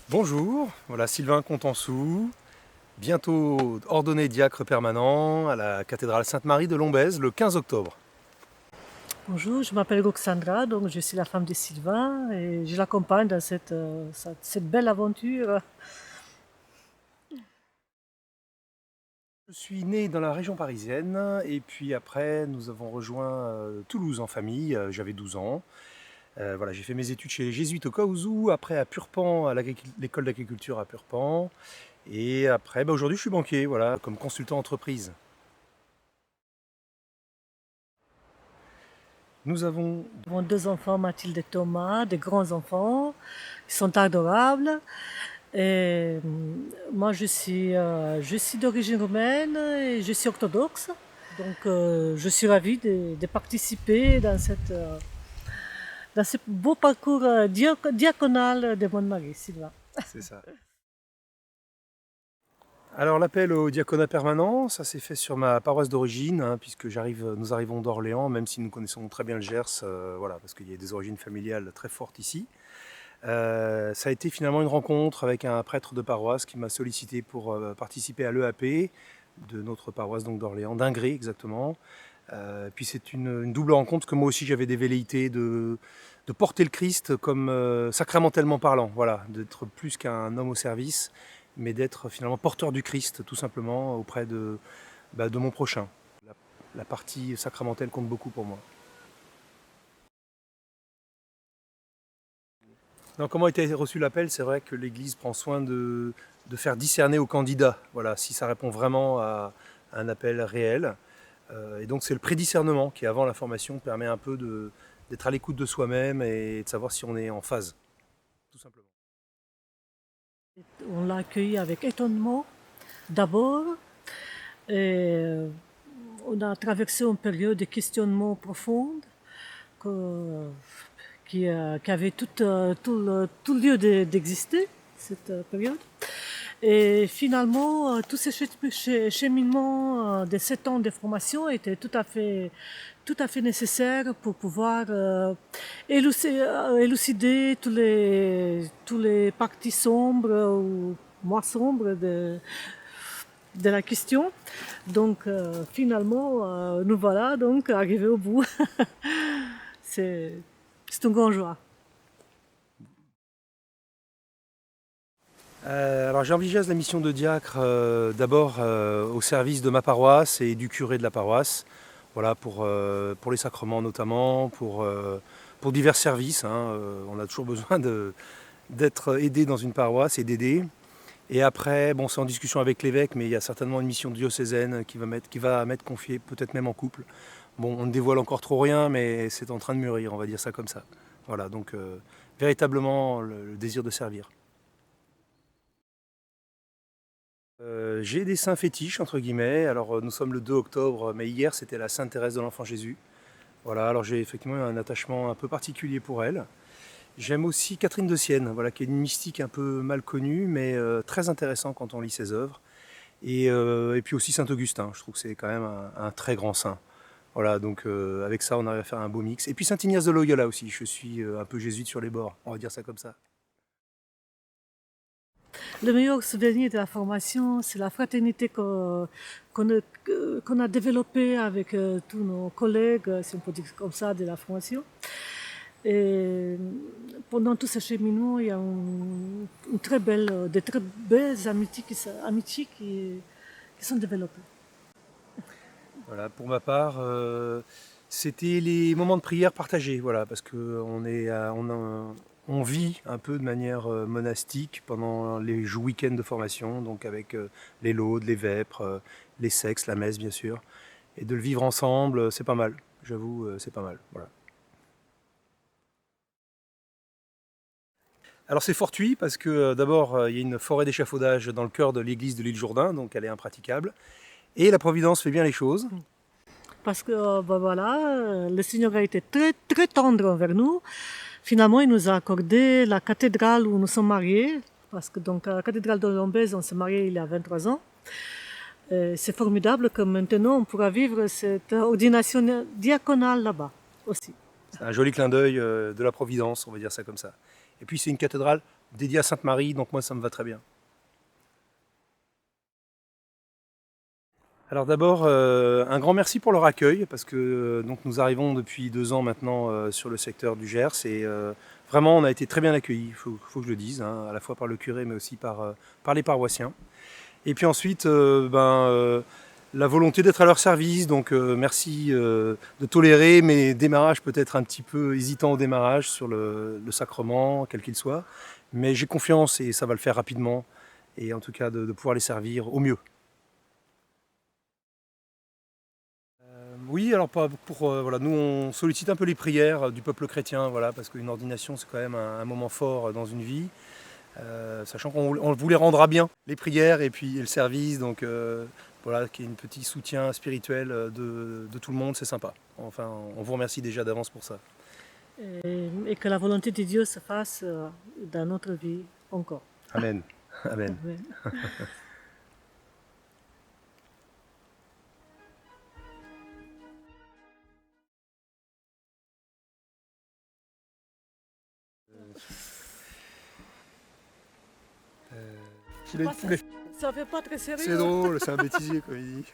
Bonjour, voilà Sylvain Contansou, bientôt ordonné diacre permanent à la cathédrale Sainte-Marie de Lombez le 15 octobre. Bonjour, je m'appelle Roxandra, donc je suis la femme de Sylvain et je l'accompagne dans cette belle aventure. Je suis né dans la région parisienne et puis après nous avons rejoint Toulouse en famille, j'avais 12 ans. Voilà, j'ai fait mes études chez les Jésuites au Caousou, après à Purpan, à l'école d'agriculture à Purpan. Et après, aujourd'hui je suis banquier, voilà, comme consultant entreprise. Nous avons Nous avons deux enfants, Mathilde et Thomas, des grands enfants, ils sont adorables. Et moi je suis d'origine roumaine et je suis orthodoxe, donc je suis ravie de participer dans ce beau parcours diaconal de mon mari, Sylvain. C'est ça. Alors l'appel au diaconat permanent, ça s'est fait sur ma paroisse d'origine, hein, puisque nous arrivons d'Orléans, même si nous connaissons très bien le Gers, voilà, parce qu'il y a des origines familiales très fortes ici. Ça a été finalement une rencontre avec un prêtre de paroisse qui m'a sollicité pour participer à l'EAP de notre paroisse donc d'Orléans, d'Ingré exactement. Puis c'est une double rencontre, parce que moi aussi j'avais des velléités de porter le Christ comme sacramentellement parlant, voilà, d'être plus qu'un homme au service, mais d'être finalement porteur du Christ tout simplement auprès de mon prochain. La partie sacramentelle compte beaucoup pour moi. Donc, comment a été reçu l'appel? C'est vrai que l'Église prend soin de faire discerner aux candidats, voilà, si ça répond vraiment à un appel réel. Et donc c'est le prédiscernement qui, avant la formation, permet un peu d'être à l'écoute de soi-même et de savoir si on est en phase, tout simplement. On l'a accueilli avec étonnement d'abord. Et on a traversé une période de questionnement profonde qui avait tout lieu d'exister, cette période. Et finalement, tout ce cheminement de 7 ans de formation était tout à fait nécessaire pour pouvoir élucider tous les parties sombres ou moins sombres de la question. Donc finalement, nous voilà donc arrivés au bout. C'est une grande joie. Alors j'envisage la mission de diacre d'abord au service de ma paroisse et du curé de la paroisse, voilà, pour les sacrements notamment, pour divers services, hein. On a toujours besoin d'être aidé dans une paroisse et d'aider. Et après, bon, c'est en discussion avec l'évêque, mais il y a certainement une mission diocésaine qui va m'être confiée, peut-être même en couple. Bon, on ne dévoile encore trop rien, mais c'est en train de mûrir, on va dire ça comme ça. Voilà, donc véritablement le désir de servir. J'ai des saints fétiches, entre guillemets. Alors, nous sommes le 2 octobre, mais hier, c'était la Sainte Thérèse de l'Enfant Jésus. Voilà, alors j'ai effectivement un attachement un peu particulier pour elle. J'aime aussi Catherine de Sienne, voilà, qui est une mystique un peu mal connue, mais très intéressant quand on lit ses œuvres. Et puis aussi Saint-Augustin, je trouve que c'est quand même un très grand saint. Voilà, donc avec ça, on arrive à faire un beau mix. Et puis Saint-Ignace de Loyola aussi, je suis un peu jésuite sur les bords, on va dire ça comme ça. Le meilleur souvenir de la formation, c'est la fraternité qu'on a développée avec tous nos collègues, si on peut dire comme ça, de la formation. Et pendant tout ce cheminement, il y a de très belles amitiés qui sont développées. Voilà, pour ma part, c'était les moments de prière partagés, voilà, parce on vit un peu de manière monastique pendant les week-ends de formation, donc avec les laudes, les vêpres, les sexes, la messe bien sûr, et de le vivre ensemble, c'est pas mal, j'avoue, c'est pas mal. Voilà. Alors c'est fortuit parce que d'abord il y a une forêt d'échafaudage dans le cœur de l'église de l'île Jourdain, donc elle est impraticable, et la Providence fait bien les choses. Parce que voilà, le Seigneur a été très, très tendre envers nous. Finalement, il nous a accordé la cathédrale où nous sommes mariés. Parce que donc à la cathédrale de Lombez, on s'est mariés il y a 23 ans. C'est formidable que maintenant on pourra vivre cette ordination diaconale là-bas aussi. C'est un joli clin d'œil de la Providence, on va dire ça comme ça. Et puis c'est une cathédrale dédiée à Sainte-Marie, donc moi ça me va très bien. Alors d'abord, un grand merci pour leur accueil, parce que donc nous arrivons depuis 2 ans maintenant sur le secteur du Gers, et vraiment on a été très bien accueillis, faut que je le dise, hein, à la fois par le curé mais aussi par les paroissiens. Et puis ensuite, la volonté d'être à leur service, donc merci de tolérer mes démarrages peut-être un petit peu hésitants au démarrage sur le sacrement, quel qu'il soit, mais j'ai confiance et ça va le faire rapidement, et en tout cas de pouvoir les servir au mieux. Oui, alors voilà, nous on sollicite un peu les prières du peuple chrétien, voilà, parce qu'une ordination c'est quand même un moment fort dans une vie, sachant qu'on vous les rendra bien, les prières et le service, donc voilà, qu'il y ait un petit soutien spirituel de tout le monde, c'est sympa. Enfin, on vous remercie déjà d'avance pour ça. Et que la volonté de Dieu se fasse dans notre vie encore. Amen. Amen. Amen. Il a une poulet. Ça fait pas très sérieux. C'est drôle, c'est un bêtisier comme il dit.